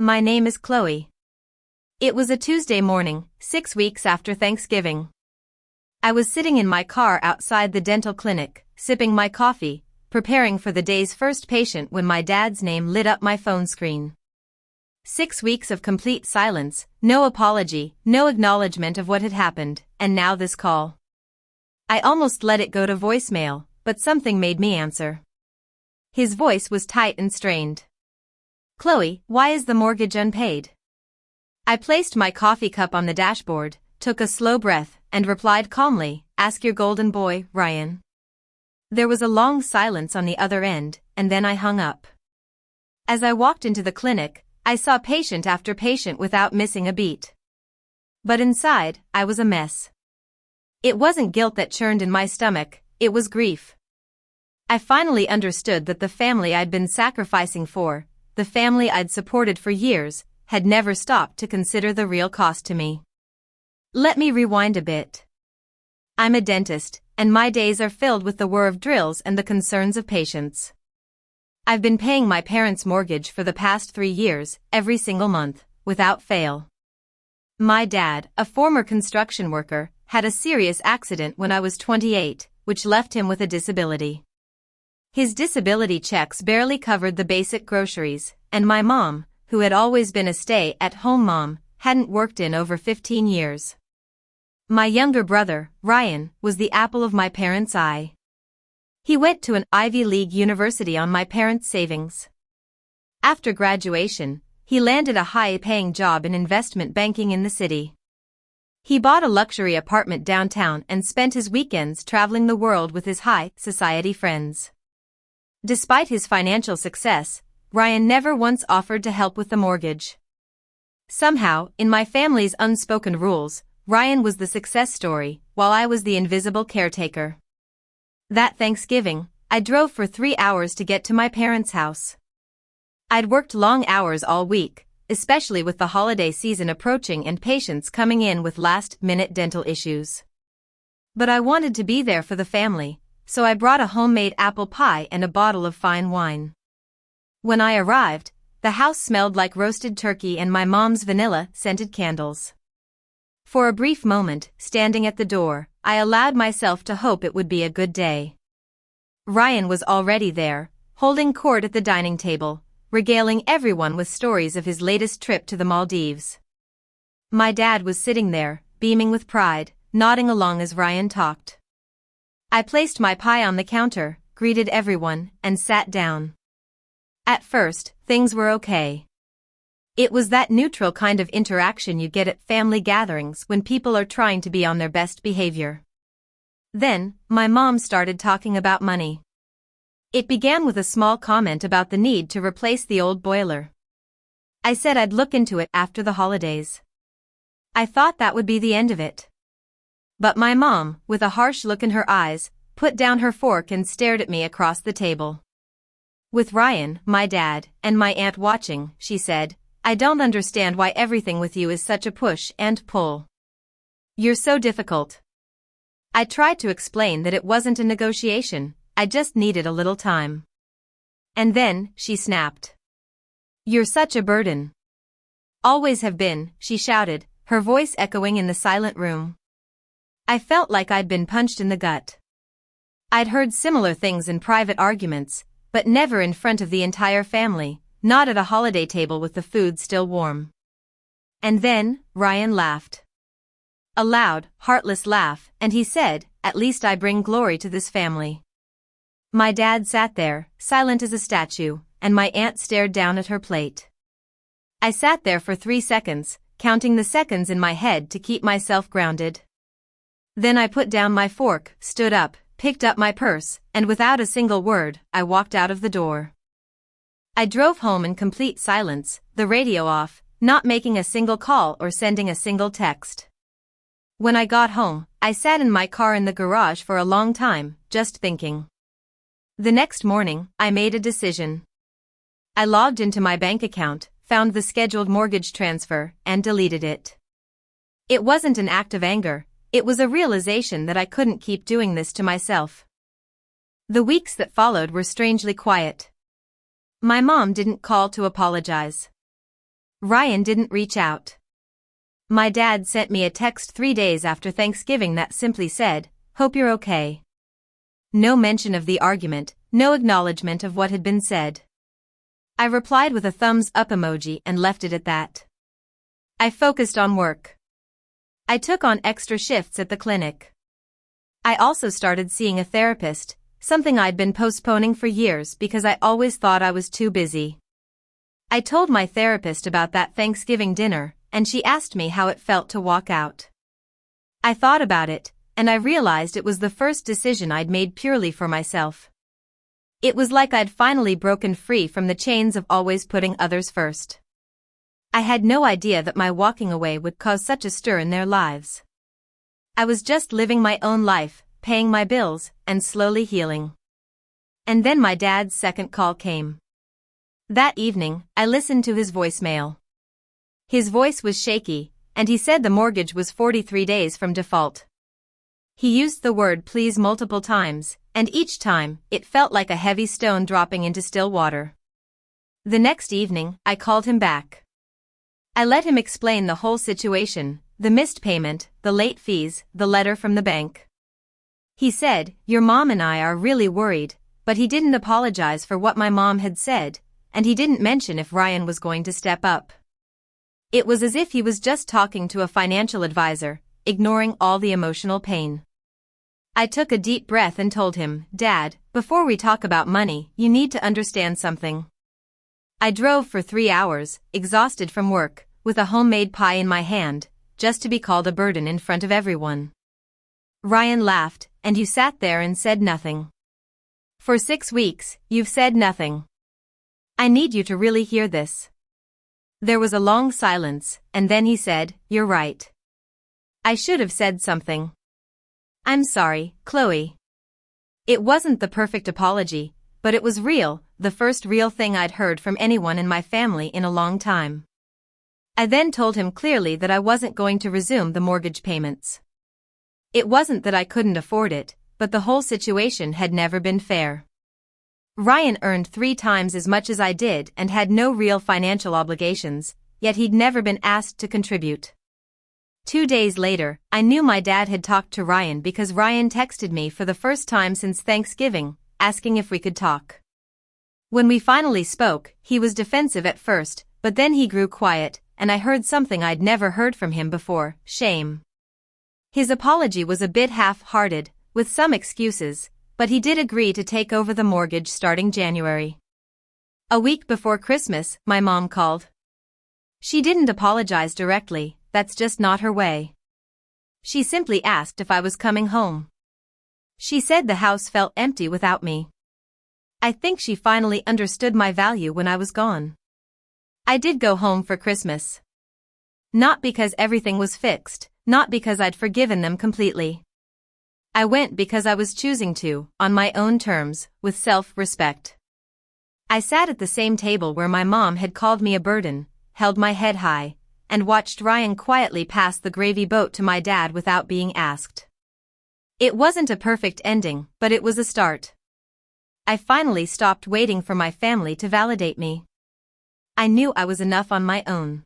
My name is Chloe. It was a Tuesday morning, 6 weeks after Thanksgiving. I was sitting in my car outside the dental clinic, sipping my coffee, preparing for the day's first patient when my dad's name lit up my phone screen. 6 weeks of complete silence, no apology, no acknowledgement of what had happened, and now this call. I almost let it go to voicemail, but something made me answer. His voice was tight and strained. "Chloe, why is the mortgage unpaid?" I placed my coffee cup on the dashboard, took a slow breath, and replied calmly, "Ask your golden boy, Ryan." There was a long silence on the other end, and then I hung up. As I walked into the clinic, I saw patient after patient without missing a beat. But inside, I was a mess. It wasn't guilt that churned in my stomach, it was grief. I finally understood that the family I'd been sacrificing for, the family I'd supported for years, had never stopped to consider the real cost to me. Let me rewind a bit. I'm a dentist, and my days are filled with the whir of drills and the concerns of patients. I've been paying my parents' mortgage for the past 3 years, every single month, without fail. My dad, a former construction worker, had a serious accident when I was 28, which left him with a disability. His disability checks barely covered the basic groceries, and my mom, who had always been a stay-at-home mom, hadn't worked in over 15 years. My younger brother, Ryan, was the apple of my parents' eye. He went to an Ivy League university on my parents' savings. After graduation, he landed a high-paying job in investment banking in the city. He bought a luxury apartment downtown and spent his weekends traveling the world with his high-society friends. Despite his financial success, Ryan never once offered to help with the mortgage. Somehow, in my family's unspoken rules, Ryan was the success story, while I was the invisible caretaker. That Thanksgiving, I drove for 3 hours to get to my parents' house. I'd worked long hours all week, especially with the holiday season approaching and patients coming in with last-minute dental issues. But I wanted to be there for the family, so I brought a homemade apple pie and a bottle of fine wine. When I arrived, the house smelled like roasted turkey and my mom's vanilla-scented candles. For a brief moment, standing at the door, I allowed myself to hope it would be a good day. Ryan was already there, holding court at the dining table, regaling everyone with stories of his latest trip to the Maldives. My dad was sitting there, beaming with pride, nodding along as Ryan talked. I placed my pie on the counter, greeted everyone, and sat down. At first, things were okay. It was that neutral kind of interaction you get at family gatherings when people are trying to be on their best behavior. Then, my mom started talking about money. It began with a small comment about the need to replace the old boiler. I said I'd look into it after the holidays. I thought that would be the end of it. But my mom, with a harsh look in her eyes, put down her fork and stared at me across the table. With Ryan, my dad, and my aunt watching, she said, "I don't understand why everything with you is such a push and pull. You're so difficult." I tried to explain that it wasn't a negotiation, I just needed a little time. And then, she snapped. "You're such a burden." "Always have been," she shouted, her voice echoing in the silent room. I felt like I'd been punched in the gut. I'd heard similar things in private arguments, but never in front of the entire family, not at a holiday table with the food still warm. And then, Ryan laughed. A loud, heartless laugh, and he said, "At least I bring glory to this family." My dad sat there, silent as a statue, and my aunt stared down at her plate. I sat there for 3 seconds, counting the seconds in my head to keep myself grounded. Then I put down my fork, stood up, picked up my purse, and without a single word, I walked out of the door. I drove home in complete silence, the radio off, not making a single call or sending a single text. When I got home, I sat in my car in the garage for a long time, just thinking. The next morning, I made a decision. I logged into my bank account, found the scheduled mortgage transfer, and deleted it. It wasn't an act of anger. It was a realization that I couldn't keep doing this to myself. The weeks that followed were strangely quiet. My mom didn't call to apologize. Ryan didn't reach out. My dad sent me a text 3 days after Thanksgiving that simply said, "Hope you're okay." No mention of the argument, no acknowledgement of what had been said. I replied with a thumbs up emoji and left it at that. I focused on work. I took on extra shifts at the clinic. I also started seeing a therapist, something I'd been postponing for years because I always thought I was too busy. I told my therapist about that Thanksgiving dinner, and she asked me how it felt to walk out. I thought about it, and I realized it was the first decision I'd made purely for myself. It was like I'd finally broken free from the chains of always putting others first. I had no idea that my walking away would cause such a stir in their lives. I was just living my own life, paying my bills, and slowly healing. And then my dad's second call came. That evening, I listened to his voicemail. His voice was shaky, and he said the mortgage was 43 days from default. He used the word please multiple times, and each time, it felt like a heavy stone dropping into still water. The next evening, I called him back. I let him explain the whole situation, the missed payment, the late fees, the letter from the bank. He said, "Your mom and I are really worried," but he didn't apologize for what my mom had said, and he didn't mention if Ryan was going to step up. It was as if he was just talking to a financial advisor, ignoring all the emotional pain. I took a deep breath and told him, "Dad, before we talk about money, you need to understand something." I drove for 3 hours, exhausted from work, with a homemade pie in my hand, just to be called a burden in front of everyone. Ryan laughed, "And you sat there and said nothing. For 6 weeks, you've said nothing. I need you to really hear this." There was a long silence, and then he said, "You're right. I should have said something. I'm sorry, Chloe." It wasn't the perfect apology, but it was real, the first real thing I'd heard from anyone in my family in a long time. I then told him clearly that I wasn't going to resume the mortgage payments. It wasn't that I couldn't afford it, but the whole situation had never been fair. Ryan earned 3 times as much as I did and had no real financial obligations, yet he'd never been asked to contribute. 2 days later, I knew my dad had talked to Ryan because Ryan texted me for the first time since Thanksgiving, asking if we could talk. When we finally spoke, he was defensive at first, but then he grew quiet, and I heard something I'd never heard from him before: shame. His apology was a bit half-hearted, with some excuses, but he did agree to take over the mortgage starting January. A week before Christmas, my mom called. She didn't apologize directly, that's just not her way. She simply asked if I was coming home. She said the house felt empty without me. I think she finally understood my value when I was gone. I did go home for Christmas. Not because everything was fixed, not because I'd forgiven them completely. I went because I was choosing to, on my own terms, with self-respect. I sat at the same table where my mom had called me a burden, held my head high, and watched Ryan quietly pass the gravy boat to my dad without being asked. It wasn't a perfect ending, but it was a start. I finally stopped waiting for my family to validate me. I knew I was enough on my own.